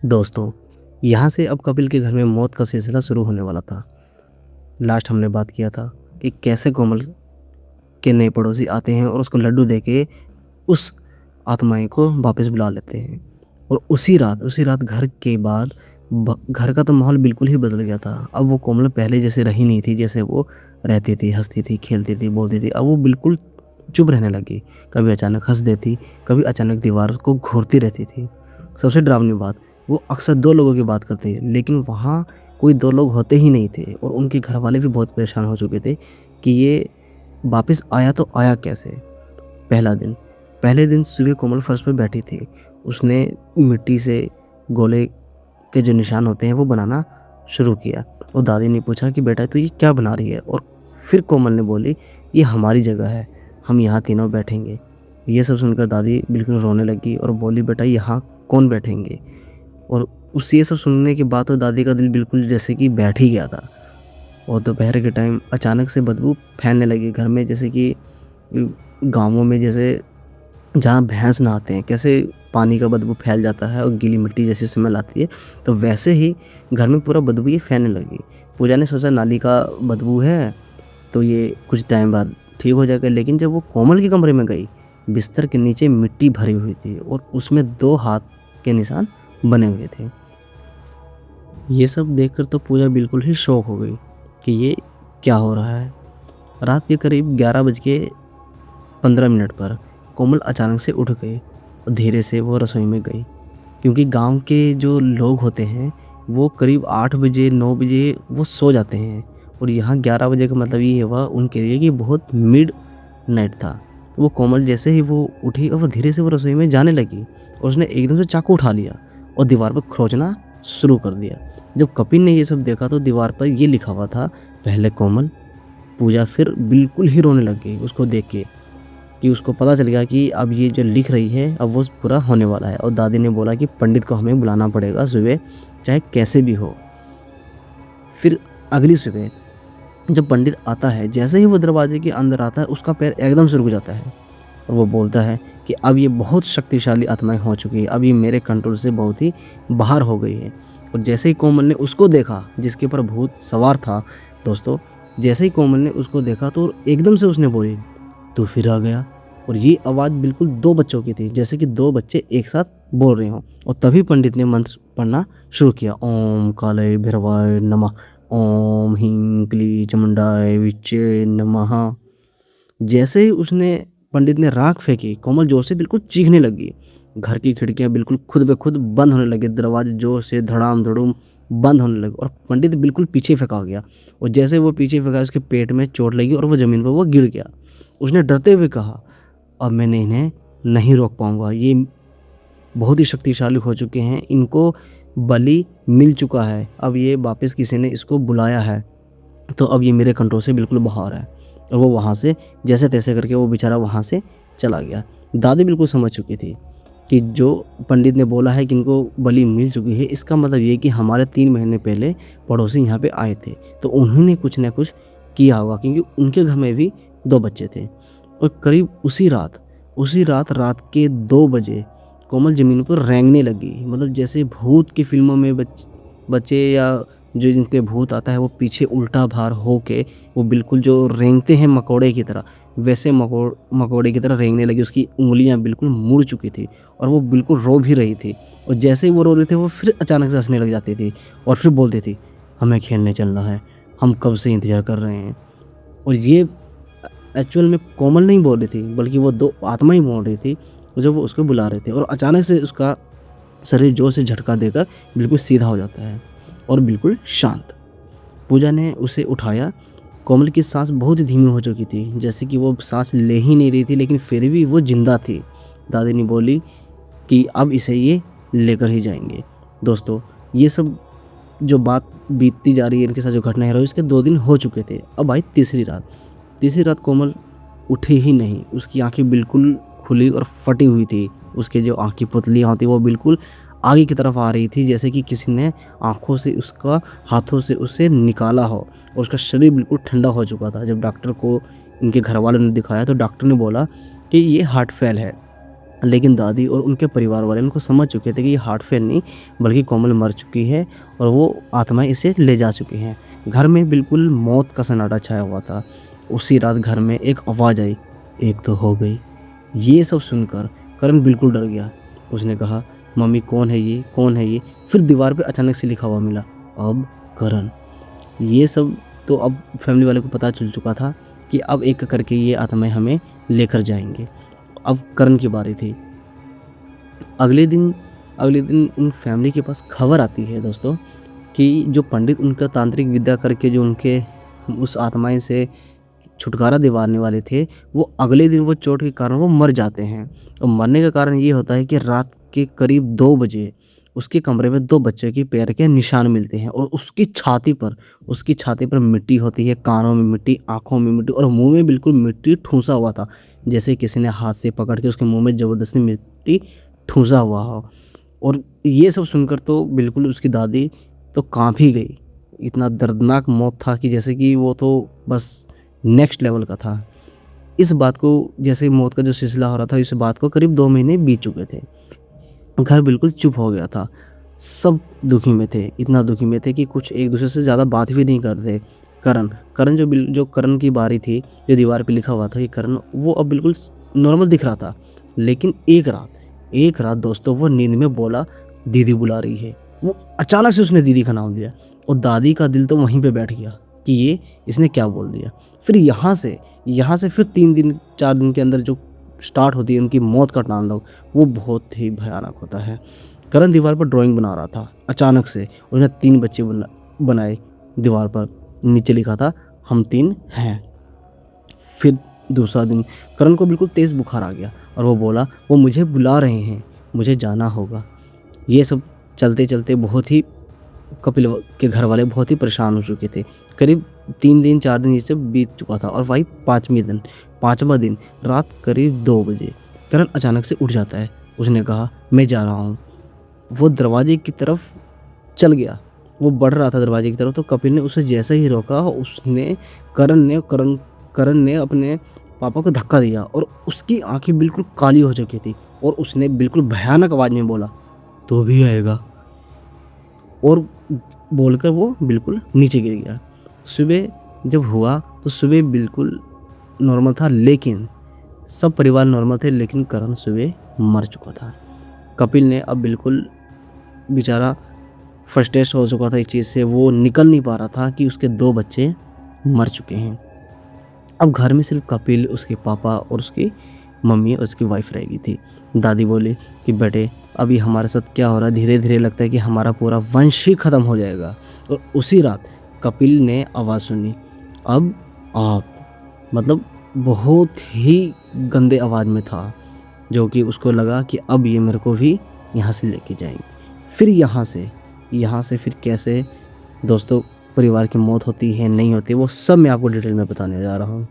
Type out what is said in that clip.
दोस्तों, यहाँ से अब कपिल के घर में मौत का सिलसिला शुरू होने वाला था। लास्ट हमने बात किया था कि कैसे कोमल के नए पड़ोसी आते हैं और उसको लड्डू देके उस आत्माएँ को वापस बुला लेते हैं। और उसी रात घर के बाद घर का तो माहौल बिल्कुल ही बदल गया था। अब वो कोमल पहले जैसे रही नहीं थी, जैसे वो रहती थी, हँसती थी, खेलती थी, बोलती थी। अब वो बिल्कुल चुप रहने लगी। कभी अचानक हँस देती, कभी अचानक दीवार को घूरती रहती थी। सबसे डरावनी बात, वो अक्सर 2 लोगों की बात करती है, लेकिन वहाँ कोई 2 लोग होते ही नहीं थे और उनके घरवाले भी बहुत परेशान हो चुके थे कि ये वापस आया तो आया कैसे? पहले दिन सुबह कोमल फर्श पे बैठी थी। उसने मिट्टी से गोले के जो निशान होते हैं वो बनाना शुरू किया और दादी ने पूछा कि बेटा तू ये क्या बना रही है? और फिर कोमल ने बोली, ये हमारी जगह है, हम यहाँ तीनों बैठेंगे। ये सब सुनकर दादी बिल्कुल रोने लगी और बोली, बेटा यहाँ कौन बैठेंगे? और उस ये सब सुनने के बाद तो दादी का दिल बिल्कुल जैसे कि बैठ ही गया था। और दोपहर के टाइम अचानक से बदबू फैलने लगी घर में, जैसे कि गाँवों में जैसे जहाँ भैंस नहाते हैं कैसे पानी का बदबू फैल जाता है और गीली मिट्टी जैसी स्मेल आती है, तो वैसे ही घर में पूरा बदबू ये फैलने लगी। पूजा ने सोचा नाली का बदबू है तो ये कुछ टाइम बाद ठीक हो जाएगा, लेकिन जब वो कोमल के कमरे में गई, बिस्तर के नीचे मिट्टी भरी हुई थी और उसमें 2 हाथ के निशान बने हुए थे। ये सब देखकर तो पूजा बिल्कुल ही शॉक हो गई कि ये क्या हो रहा है। रात के करीब 11:15 पर कोमल अचानक से उठ गई और धीरे से वो रसोई में गई, क्योंकि गांव के जो लोग होते हैं वो करीब 8 बजे 9 बजे वो सो जाते हैं और यहाँ 11 बजे का मतलब ये हुआ उनके लिए कि बहुत मिड नाइट था। वो कोमल जैसे ही वो उठी और वो धीरे से वो रसोई में जाने लगी और उसने एकदम से चाकू उठा लिया और दीवार पर खरोंचना शुरू कर दिया। जब कपिल ने ये सब देखा तो दीवार पर ये लिखा हुआ था, पहले कोमल। पूजा फिर बिल्कुल ही रोने लग गई उसको देख के, कि उसको पता चल गया कि अब ये जो लिख रही है अब वो पूरा होने वाला है। और दादी ने बोला कि पंडित को हमें बुलाना पड़ेगा सुबह, चाहे कैसे भी हो। फिर अगली सुबह जब पंडित आता है, जैसे ही वो दरवाजे के अंदर आता है उसका पैर एकदम से रुक जाता है और वो बोलता है कि अब ये बहुत शक्तिशाली आत्माएं हो चुकी है, अब ये मेरे कंट्रोल से बहुत ही बाहर हो गई है। और जैसे ही कोमल ने उसको देखा जिसके ऊपर भूत सवार था, दोस्तों, जैसे ही कोमल ने उसको देखा तो एकदम से उसने बोली, तू फिर आ गया। और ये आवाज़ बिल्कुल 2 बच्चों की थी, जैसे कि 2 बच्चे एक साथ बोल रहे हों। और तभी पंडित ने मंत्र पढ़ना शुरू किया, ओम काले भैरवाय नमः, ओम ह्रीं क्लीं चामुंडाय विच्चे नमः। जैसे ही उसने पंडित ने राख फेंकी, कोमल जोर से बिल्कुल चीखने लगी। घर की खिड़कियां बिल्कुल खुद ब खुद बंद होने लगी, दरवाजे जोर से धड़ाम धड़ूम बंद होने लगे और पंडित बिल्कुल पीछे फेंका गया। और जैसे वो पीछे फेंका उसके पेट में चोट लगी और वो ज़मीन पर वो गिर गया। उसने डरते हुए कहा, अब मैंने इन्हें नहीं रोक पाऊंगा, ये बहुत ही शक्तिशाली हो चुके हैं, इनको बलि मिल चुका है, अब ये वापस किसी ने इसको बुलाया है, तो अब ये मेरे कंट्रोल से बिल्कुल बाहर है। और वो वहाँ से जैसे तैसे करके वो बेचारा वहाँ से चला गया। दादी बिल्कुल समझ चुकी थी कि जो पंडित ने बोला है कि इनको बलि मिल चुकी है, इसका मतलब ये कि हमारे 3 महीने पहले पड़ोसी यहाँ पे आए थे, तो उन्होंने कुछ ना कुछ किया होगा, क्योंकि उनके घर में भी 2 बच्चे थे। और करीब उसी रात के 2 बजे कोमल ज़मीन पर रेंगने लगी, मतलब जैसे भूत की फिल्मों में बच्चे या जो जिन पे भूत आता है वो पीछे उल्टा भार हो के वो बिल्कुल जो रेंगते हैं मकोड़े की तरह, वैसे मकोड़े की तरह रेंगने लगी। उसकी उंगलियां बिल्कुल मुड़ चुकी थी और वो बिल्कुल रो भी रही थी। और जैसे ही वो रो रही थी वो फिर अचानक से हंसने लग जाती थी और फिर बोलती थी, हमें खेलने चलना है, हम कब से इंतज़ार कर रहे हैं। और ये एक्चुअल में कोमल नहीं बोल रही थी, बल्कि वो 2 आत्मा ही बोल रही थी जो वो उसको बुला रहे थे। और अचानक से उसका शरीर जोर से झटका देकर बिल्कुल सीधा हो जाता है और बिल्कुल शांत। पूजा ने उसे उठाया। कोमल की सांस बहुत ही धीमी हो चुकी थी, जैसे कि वो सांस ले ही नहीं रही थी, लेकिन फिर भी वो जिंदा थी। दादी ने बोली कि अब इसे ये लेकर ही जाएंगे। दोस्तों, ये सब जो बात बीतती जा रही है, इनके साथ जो घटना है, इसके 2 दिन हो चुके थे। अब आई तीसरी रात कोमल उठी ही नहीं। उसकी आंखें बिल्कुल खुली और फटी हुई थी। उसके जो आँख की पुतलियाँ होती वो बिल्कुल आगे की तरफ आ रही थी, जैसे कि किसी ने आँखों से उसका हाथों से उसे निकाला हो। और उसका शरीर बिल्कुल ठंडा हो चुका था। जब डॉक्टर को इनके घर वालों ने दिखाया तो डॉक्टर ने बोला कि ये हार्ट फेल है, लेकिन दादी और उनके परिवार वाले उनको समझ चुके थे कि ये हार्ट फेल नहीं बल्कि कोमल मर चुकी है और वो आत्माएँ इसे ले जा चुकी हैं। घर में बिल्कुल मौत का सन्नाटा छाया हुआ था। उसी रात घर में एक आवाज़ आई, "एक तो हो गई।" ये सब सुनकर करण बिल्कुल डर गया। उसने कहा, "मम्मी कौन है ये? कौन है ये?" फिर दीवार पे अचानक से लिखा हुआ मिला, "अब करण।" ये सब तो अब फैमिली वाले को पता चल चुका था कि अब एक करके ये आत्माएँ हमें लेकर जाएँगे। अब करण की बारी थी। अगले दिन उन फैमिली के पास खबर आती है दोस्तों कि जो पंडित उनका तांत्रिक विद्या करके जो उनके उस आत्माएँ से छुटकारा दिवाने वाले थे, वो अगले दिन वो चोट के कारण वो मर जाते हैं। और मरने का कारण ये होता है कि रात के करीब 2 बजे उसके कमरे में 2 बच्चे के पैर के निशान मिलते हैं और उसकी छाती पर मिट्टी होती है, कानों में मिट्टी, आँखों में मिट्टी और मुँह में बिल्कुल मिट्टी ठूँसा हुआ था। जैसे किसी ने हाथ से पकड़ के उसके मुँह में ज़बरदस्ती मिट्टी ठूँसा हुआ हो। और ये सब सुनकर तो बिल्कुल उसकी दादी तो काँप ही गई। इतना दर्दनाक मौत था कि जैसे कि वो तो बस नेक्स्ट लेवल का था। इस बात को जैसे मौत का जो सिलसिला हो रहा था, इस बात को करीब 2 महीने बीत चुके थे। घर बिल्कुल चुप हो गया था। सब दुखी में थे, इतना दुखी में थे कि कुछ एक-दूसरे से ज़्यादा बात भी नहीं करते। करण जो करण की बारी थी, जो दीवार पे लिखा हुआ था कि करण, वो अब बिल्कुल नॉर्मल दिख रहा था। लेकिन एक रात दोस्तों वो नींद में बोला, "दीदी बुला रही है।" वो अचानक से उसने दीदी का नाम लिया और दादी का दिल तो वहीं पे बैठ गया कि ये इसने क्या बोल दिया। फिर यहाँ से फिर 3 दिन 4 दिन के अंदर जो स्टार्ट होती है उनकी मौत का तांडव, वो बहुत ही भयानक होता है। करण दीवार पर ड्राइंग बना रहा था। अचानक से उसने 3 बच्चे बनाए दीवार पर। नीचे लिखा था, "हम 3 हैं।" फिर दूसरा दिन करण को बिल्कुल तेज़ बुखार आ गया और वो बोला, "वो मुझे बुला रहे हैं, मुझे जाना होगा।" ये सब चलते-चलते बहुत ही कपिल के घर वाले बहुत ही परेशान हो चुके थे। करीब 3 दिन 4 दिन ये सब बीत चुका था और वही 5वां दिन रात करीब 2 बजे करण अचानक से उठ जाता है। उसने कहा, "मैं जा रहा हूँ।" वो दरवाजे की तरफ चल गया। वो बढ़ रहा था दरवाजे की तरफ तो कपिल ने उसे जैसे ही रोका, उसने करण ने अपने पापा को धक्का दिया और उसकी आँखें बिल्कुल काली हो चुकी थी और उसने बिल्कुल भयानक आवाज़ में बोला, "तू भी आएगा?" और बोलकर वो बिल्कुल नीचे गिर गया। सुबह जब हुआ तो सुबह बिल्कुल नॉर्मल था, लेकिन सब परिवार नॉर्मल थे, लेकिन करण सुबह मर चुका था। कपिल ने अब बिल्कुल बेचारा फ्रस्ट्रेट हो चुका था इस चीज़ से, वो निकल नहीं पा रहा था कि उसके 2 बच्चे मर चुके हैं। अब घर में सिर्फ कपिल, उसके पापा और उसकी मम्मी और उसकी वाइफ रह गई थी। दादी बोली कि, "बेटे अभी हमारे साथ क्या हो रहा है, धीरे-धीरे लगता है कि हमारा पूरा वंश ही ख़त्म हो जाएगा।" और उसी रात कपिल ने आवाज़ सुनी, "अब आप।" मतलब बहुत ही गंदे आवाज़ में था, जो कि उसको लगा कि अब ये मेरे को भी यहाँ से लेके जाएँगे। फिर यहाँ से फिर कैसे दोस्तों परिवार की मौत होती है, नहीं होती, वो सब मैं आपको डिटेल में बताने जा रहा हूँ।